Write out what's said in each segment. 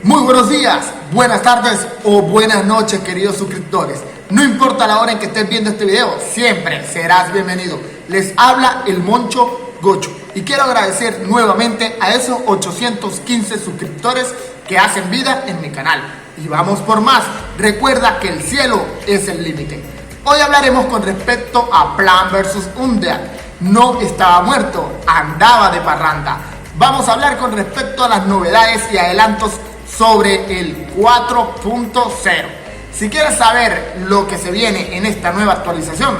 Muy buenos días, buenas tardes o buenas noches, queridos suscriptores. No importa la hora en que estés viendo este video, siempre serás bienvenido. Les habla el Moncho Gocho y quiero agradecer nuevamente a esos 815 suscriptores que hacen vida en mi canal. Y vamos por más. Recuerda que el cielo es el límite. Hoy hablaremos con respecto a Plants vs Undead. No estaba muerto, andaba de parranda. Vamos a hablar con respecto a las novedades y adelantos sobre el 4.0. Si quieres saber lo que se viene en esta nueva actualización,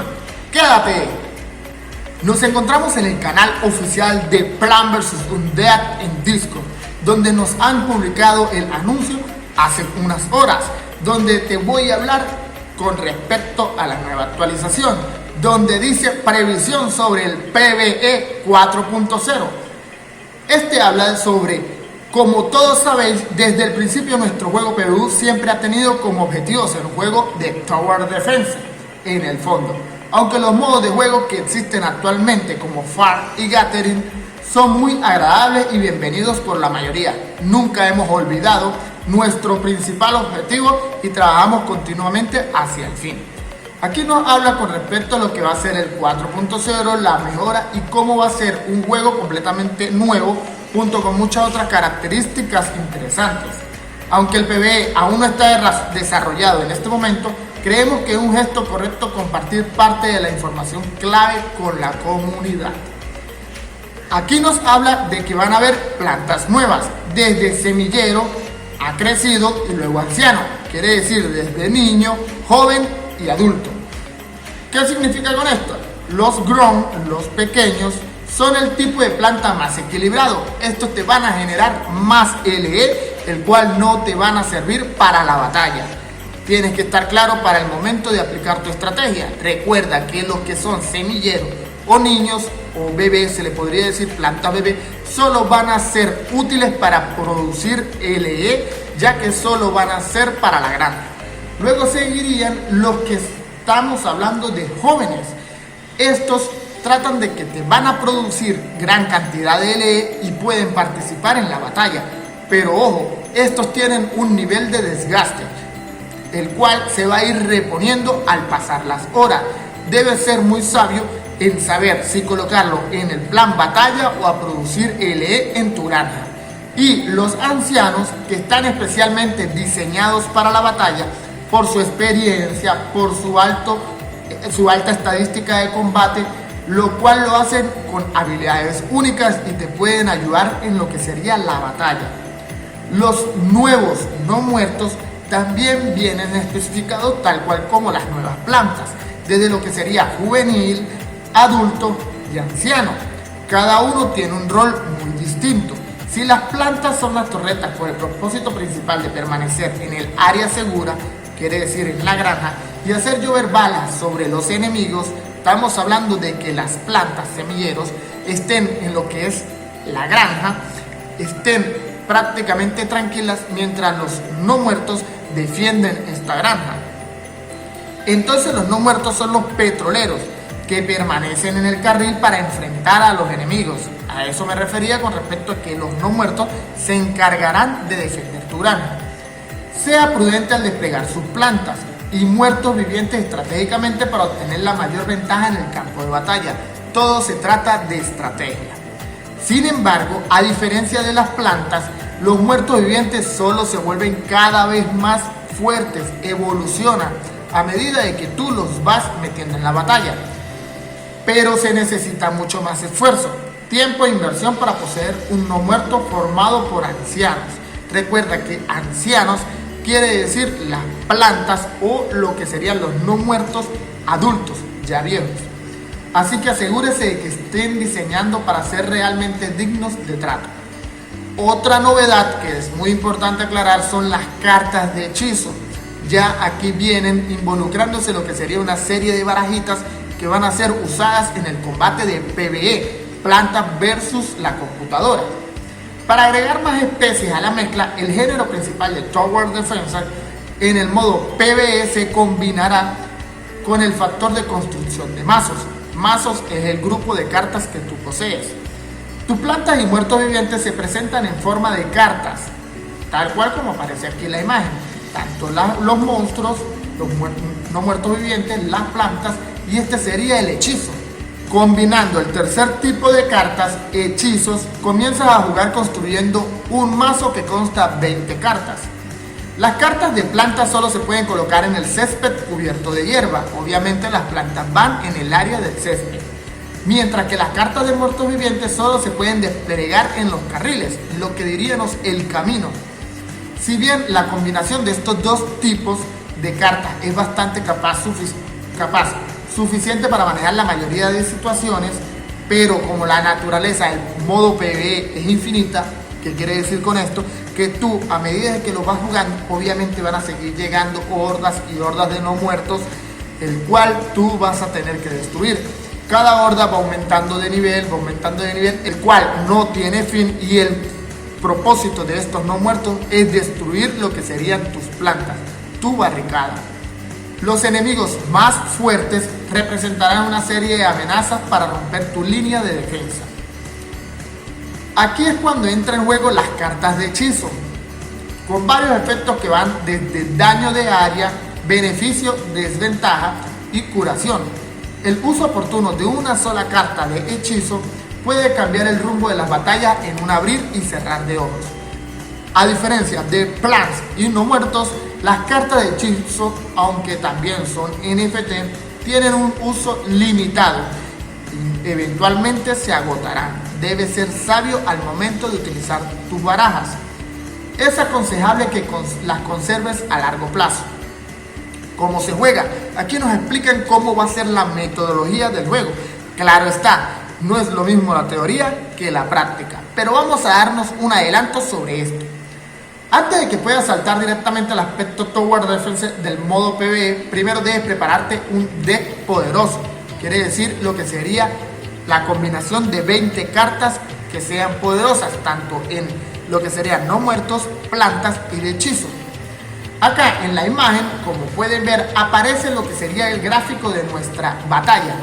quédate. Nos encontramos en el canal oficial de Plants vs Undead en Discord, donde nos han publicado el anuncio hace unas horas, donde te voy a hablar con respecto a la nueva actualización, donde dice previsión sobre el PvE 4.0. Este habla sobre, como todos sabéis, desde el principio nuestro juego PvE siempre ha tenido como objetivo ser un juego de Tower Defense en el fondo. Aunque los modos de juego que existen actualmente como Farm y Gathering son muy agradables y bienvenidos por la mayoría, nunca hemos olvidado nuestro principal objetivo y trabajamos continuamente hacia el fin. Aquí nos habla con respecto a lo que va a ser el 4.0, la mejora y cómo va a ser un juego completamente nuevo, junto con muchas otras características interesantes. Aunque el PvE aún no está desarrollado en este momento, creemos que es un gesto correcto compartir parte de la información clave con la comunidad. Aquí nos habla de que van a haber plantas nuevas, desde semillero a crecido y luego anciano, quiere decir desde niño, joven y adulto. ¿Qué significa con esto? Los grown, los pequeños, son el tipo de planta más equilibrado. Estos te van a generar más LE, el cual no te van a servir para la batalla. Tienes que estar claro para el momento de aplicar tu estrategia. Recuerda que los que son semilleros o niños o bebés, se le podría decir planta bebé, solo van a ser útiles para producir LE, ya que solo van a ser para la granja. Luego seguirían los que estamos hablando de jóvenes. Estos tratan de que te van a producir gran cantidad de LE y pueden participar en la batalla. Pero ojo, estos tienen un nivel de desgaste, el cual se va a ir reponiendo al pasar las horas. Debes ser muy sabio en saber si colocarlo en el plan batalla o a producir LE en tu granja. Y los ancianos, que están especialmente diseñados para la batalla por su experiencia, por su alta estadística de combate, lo cual lo hacen con habilidades únicas y te pueden ayudar en lo que sería la batalla. Los nuevos no muertos también vienen especificados tal cual como las nuevas plantas, desde lo que sería juvenil, adulto y anciano. Cada uno tiene un rol muy distinto. Si las plantas son las torretas con el propósito principal de permanecer en el área segura, quiere decir en la granja, y hacer llover balas sobre los enemigos, estamos hablando de que las plantas semilleros estén en lo que es la granja, estén prácticamente tranquilas mientras los no muertos defienden esta granja. Entonces los no muertos son los petroleros, que permanecen en el carril para enfrentar a los enemigos. A eso me refería con respecto a que los no muertos se encargarán de defender tu granja. Sea prudente al desplegar sus plantas y muertos vivientes estratégicamente para obtener la mayor ventaja en el campo de batalla. Todo se trata de estrategia. Sin embargo, a diferencia de las plantas, los muertos vivientes solo se vuelven cada vez más fuertes, evolucionan a medida de que tú los vas metiendo en la batalla. Pero se necesita mucho más esfuerzo, tiempo e inversión para poseer un no muerto formado por ancianos. Recuerda que ancianos quiere decir las plantas o lo que serían los no muertos adultos, ya viejos. Así que asegúrese de que estén diseñando para ser realmente dignos de trato. Otra novedad que es muy importante aclarar son las cartas de hechizo. Ya aquí vienen involucrándose lo que sería una serie de barajitas que van a ser usadas en el combate de PvE, plantas versus la computadora. Para agregar más especies a la mezcla, el género principal de Tower Defense en el modo PvE se combinará con el factor de construcción de mazos. Mazos es el grupo de cartas que tú posees. Tus plantas y muertos vivientes se presentan en forma de cartas tal cual como aparece aquí en la imagen. Tanto los monstruos, los no muertos vivientes, las plantas, y este sería el hechizo. Combinando el tercer tipo de cartas, hechizos, comienzas a jugar construyendo un mazo que consta 20 cartas. Las cartas de plantas solo se pueden colocar en el césped cubierto de hierba. Obviamente las plantas van en el área del césped. Mientras que las cartas de muertos vivientes solo se pueden desplegar en los carriles, lo que diríamos el camino. Si bien la combinación de estos dos tipos de cartas es bastante suficiente para manejar la mayoría de situaciones, pero como la naturaleza del modo PvE es infinita, ¿qué quiere decir con esto? Que tú, a medida de que lo vas jugando, obviamente van a seguir llegando hordas y hordas de no muertos, el cual tú vas a tener que destruir. Cada horda va aumentando de nivel, el cual no tiene fin, y el propósito de estos no muertos es destruir lo que serían tus plantas, tu barricada. Los enemigos más fuertes representarán una serie de amenazas para romper tu línea de defensa. Aquí es cuando entran en juego las cartas de hechizo, con varios efectos que van desde daño de área, beneficio, desventaja y curación. El uso oportuno de una sola carta de hechizo puede cambiar el rumbo de las batallas en un abrir y cerrar de ojos. A diferencia de plants y no muertos, las cartas de hechizo, aunque también son NFT, tienen un uso limitado y eventualmente se agotarán. Debes ser sabio al momento de utilizar tus barajas. Es aconsejable que las conserves a largo plazo. ¿Cómo se juega? Aquí nos explican cómo va a ser la metodología del juego. Claro está, no es lo mismo la teoría que la práctica, pero vamos a darnos un adelanto sobre esto. Antes de que puedas saltar directamente al aspecto Tower Defense del modo PvE, primero debes prepararte un deck poderoso. Quiere decir lo que sería la combinación de 20 cartas que sean poderosas, tanto en lo que serían no muertos, plantas y de hechizo. Acá en la imagen, como pueden ver, aparece lo que sería el gráfico de nuestra batalla,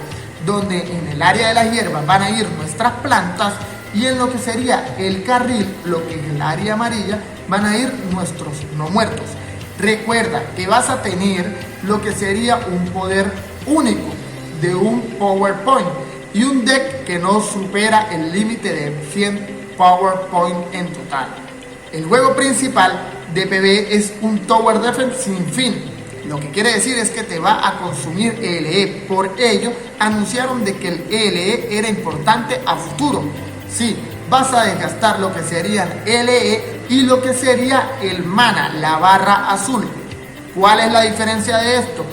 donde en el área de las hierbas van a ir nuestras plantas, y en lo que sería el carril, lo que es el área amarilla, van a ir nuestros no muertos. Recuerda que vas a tener lo que sería un poder único de un PowerPoint y un deck que no supera el límite de 100 PowerPoint en total. El juego principal de PvE es un Tower Defense sin fin, lo que quiere decir es que te va a consumir ELE. Por ello anunciaron de que el ELE era importante a futuro. Sí, vas a desgastar lo que serían ELE y lo que sería el mana, la barra azul. ¿Cuál es la diferencia de esto?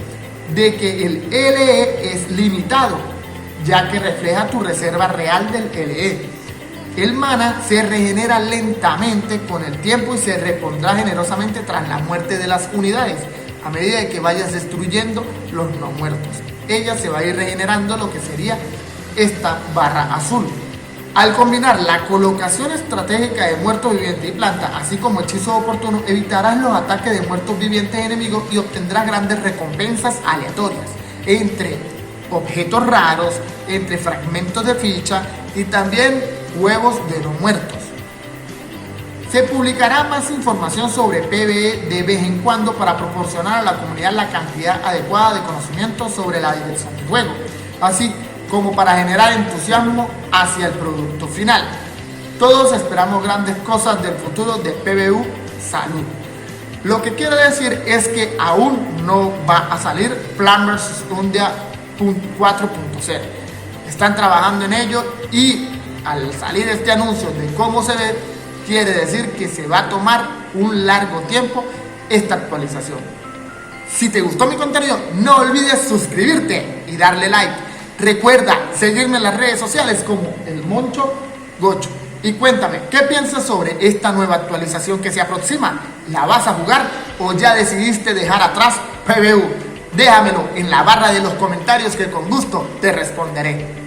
De que el ELE es limitado, ya que refleja tu reserva real del ELE. El mana se regenera lentamente con el tiempo y se repondrá generosamente tras la muerte de las unidades, a medida de que vayas destruyendo los no muertos. Ella se va a ir regenerando lo que sería esta barra azul. Al combinar la colocación estratégica de muertos vivientes y planta, así como hechizos oportunos, evitarás los ataques de muertos vivientes enemigos y obtendrás grandes recompensas aleatorias, entre objetos raros, entre fragmentos de ficha y también huevos de no muertos. Se publicará más información sobre PvE de vez en cuando para proporcionar a la comunidad la cantidad adecuada de conocimiento sobre la diversión del juego, así como para generar entusiasmo hacia el producto final. Todos esperamos grandes cosas del futuro de PvU Salud. Lo que quiero decir es que aún no va a salir Plan vs Undia 4.0. Están trabajando en ello y al salir este anuncio de cómo se ve, quiere decir que se va a tomar un largo tiempo esta actualización. Si te gustó mi contenido, no olvides suscribirte y darle like. Recuerda seguirme en las redes sociales como El Moncho Gocho. Y cuéntame, ¿qué piensas sobre esta nueva actualización que se aproxima? ¿La vas a jugar o ya decidiste dejar atrás PvU? Déjamelo en la barra de los comentarios que con gusto te responderé.